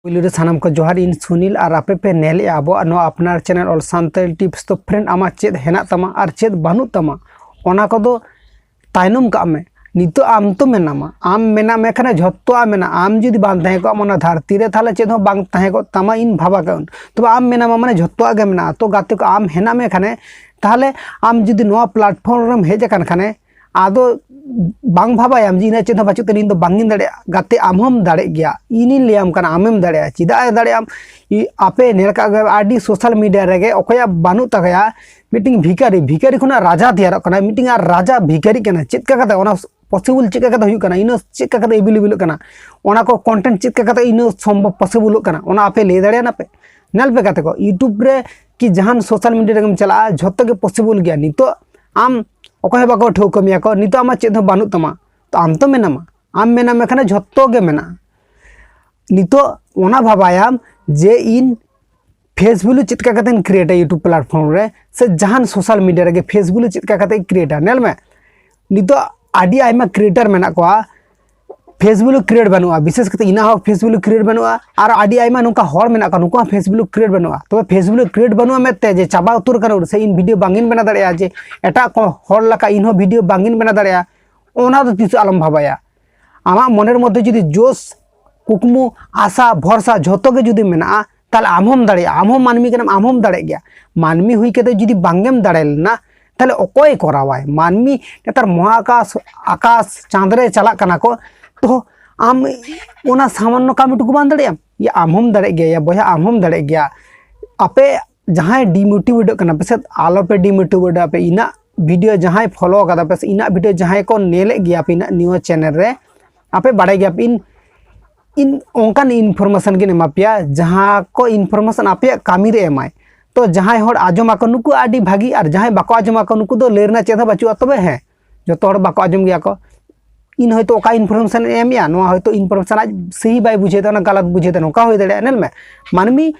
Police सानाम को जोहार इन सुनील और आपे पे नेले आबो नो अपनार चैनल ऑल सांतल टिप्स तो फ्रेंड आमा चेद हेना तमा और चेद बानु तमा ओना को दो तायनम का में नितो आम तो मेनामा आम मेना में खाने झत्तो आ मेना आम जुदी बांध तहे को मना धरती रे थाले चेद हो बांग तहे को तमा इन भाबा कन तो आम मेनामा माने झत्तो आगे मेना तो गाते को आम हेना में खाने ताले आम जुदी नो प्लेटफॉर्म रम हेज कान खाने आदो बांग भाबायाम जी इना चेद हो बाचु तनी दो बांगिन दड़े गाते आमहम दड़े गया इनी लेम कान आमेम दड़े चिदा दड़े आम आपे नेलका आडी सोशल मीडिया रेगे ओकया बानु तगया मीटिंग भिखारी भिखारी खुना राजा तैयार कना मीटिंग आ राजा भिखारी कना चेद का कथा ओना पॉसिबल चेक का हुई कना इनो चेक का एवेलेबल कना ओना को कंटेंट चेक का इनो संभव पॉसिबल कना ओना आपे ले दड़े ना पे नेल पे कते को यूट्यूब रे कि जहान सोशल मीडिया रेगम चला झत्तो के पॉसिबल गया नितो आम ओकय बाको ठौकमिया को नितो आमा चेद हो बानु तमा तो आम तो मेनामा आम मेना में खाने झत्तो गे मेना नितो ओना भाबायाम जे इन फेसबुक चेक का कते क्रिएट यूट्यूब प्लेटफॉर्म रे से जहान सोशल मीडिया रे फेसबुक चेक का कते क्रिएट नेल में नितो आडी आइमा क्रिएटर मेना को फेसबुक क्रिएट बनुआ विशेष करते इना हो फेसबुक क्रिएट बनुआ और आडी आइमा नुका हर मेना का नुका फेसबुक क्रिएट बनुआ तो फेसबुक क्रिएट बनुआ मेते जे चाबा उतुर कना से इन वीडियो बांगिन बना दड़या जे एटा को हर लका इन हो वीडियो बांगिन बना दड़या ओना तो तिस आलम भाबाया आमा मनेर मध्य जुदी जोश कुकमु आशा भरसा झतो के जुदी मेना ताले आमहम दड़या आमहम मानमी कना आमहम दड़े गया मानमी हुई केते जुदी बांगेम दड़ेलना ताले ओकोय करावाय मानमी नेतार महाकाश आकाश चांदरे चला कना को तो आम ओना सामान्य काम टुकु बान दड़े या आमहम दड़े गया या बया आमहम दड़े गया आपे जहां डिमोटिवेट कना पे आलो पे डिमोटिवेट आपे इना वीडियो जहां फॉलो कदा पे इना वीडियो जहां को नेले गया पे इना न्यूज चैनल रे आपे बाड़े गया इन ओंकान इनफॉरमेशन के एमापिया जहां को इनफॉरमेशन आपे कामी रे एमाय तो जहां हर आजमा को नुकु आडी भागी और जहां बाको आजमा को नुकु दो लेरना चेदा बाचुआ तबे है जो हर बाको आजम गया को इन हयतो ओका इनफॉरमेशन एमिया नोआ हयतो इनफॉरमेशन आज सही बाय बुझेता ना गलत बुझेता नोका होय दड़े नेल में मानमी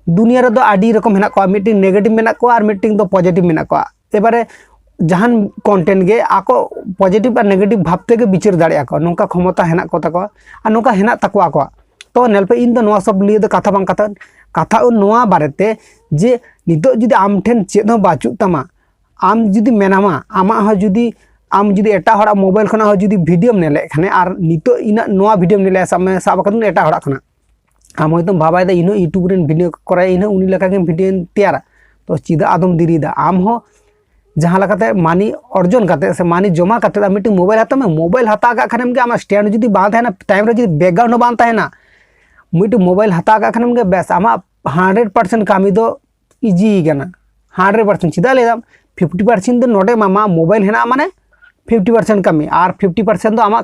दुनिया रे दो आडी रकम हेना को मीटिंग नेगेटिव मेना को और मीटिंग दो पॉजिटिव मेना को एबारे जहान कंटेंट गे आको पॉजिटिव और नेगेटिव भाबते के विचार दड़े को नोका क्षमता हेना को ताको और नोका हेना ताको को तो नेल पे इन दो नोआ सब लिए दो कथा बांग कथा नोआ बारेते जे नितो जुदी आम ठेन चेद हो बाचु तमा आम जुदी मेनामा आमा हो जुदी आम जुदी एटा हड़ा मोबाइल खना हो जुदी वीडियो नेले खाने और नितो इना नोआ वीडियो नेले सामने साब कदन एटा हड़ा खना आम होयतो भाबाय दा इनो यूट्यूब रेन वीडियो कराय इनो उनी लका के वीडियो तैयार तो चिदा आदम दिरीदा आम हो जहां लकाते मानी अर्जन करते से मानी जमा करते मीटिंग मोबाइल हाता में मोबाइल हाता का खाने में आम स्टैंड जुदी बांध है ना टाइम रे जुदी बैकग्राउंड बांध है ना मिट मोबाइल हाता का खाने में बेस आमा 100% कामी दो इजी गना 100% चिदा लेदाम 50% दो नोडे मामा मोबाइल हेना माने 50% कामी और 50% दो आमा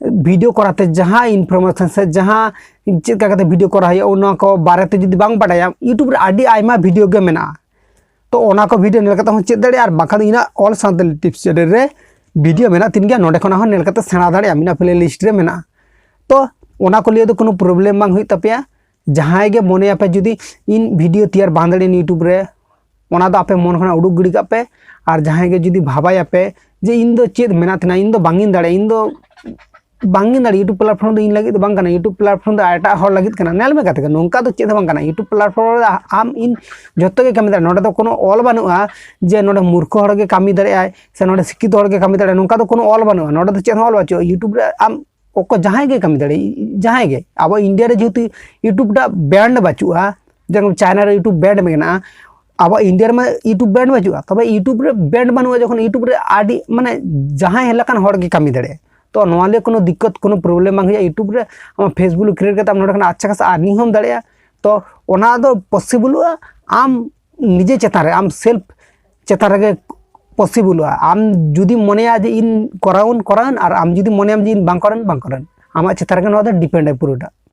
वीडियो कराते जहां इनफॉरमेशन से जहां चेक का वीडियो करा है ओना को बारेते जुदी बांग बाडाया यूट्यूब रे आडी आइमा वीडियो गे मेना तो ओना को वीडियो नेल कता हो चेक दड़े और बाखा इना ऑल सांतल टिप्स चैनल रे वीडियो मेना तीन गया नोडे खना हो नेल कता सेना दड़े मिना प्लेलिस्ट रे मेना तो ओना को लिए तो कोनो प्रॉब्लम बांग हुई तपिया जहां गे मने आपे जुदी इन वीडियो तैयार बांधड़े यूट्यूब रे ओना दो आपे मन खना उडुक गिड़ी कापे और जहां गे जुदी भाबाय आपे जे इन दो चेद मेना तना इन दो बांगिन दड़े इन दो बांगिन दड़े यूट्यूब प्लेटफॉर्म दो इन लगी तो बांग कना यूट्यूब प्लेटफॉर्म दो एटा हर लगी कना नेल में कते नोंका तो चेद बांग कना यूट्यूब प्लेटफॉर्म आम इन जत्तो गे कामी दड़े नोडे दो कोनो ऑल बानुआ जे नोडे मूर्ख हर गे कामी दड़े आय से नोडे शिक्षित हर गे कामी दड़े नोंका तो कोनो ऑल बानुआ नोडे तो चेद ऑल बाचो यूट्यूब रे आम ओको जहां गे कामी दड़े जहां गे अब इंडिया रे जेतु यूट्यूब टा बैंड बाचुआ जब चाइना रे यूट्यूब बैंड मेना अब इंडिया में यूट्यूब बैंड बाचुआ तब यूट्यूब रे बैंड बानुआ जखन यूट्यूब रे आडी माने जहां हेलाकान हर गे कामी दड़े तो नोवाले कोनो दिक्कत कोनो प्रॉब्लम बांग हुआ यूट्यूब रे फेसबुक क्रिएट करते नोडे खन अच्छा खासा अर्निंग हम दड़े तो ओना दो पॉसिबल आम निजे चेतान रे आम सेल्फ चेतान रे पॉसिबल आम जुदी मनेया जे इन कराउन और आम जुदी मनेयाम जे इन बांग करन आमा चेतान रे डिपेंड है पुरोटा।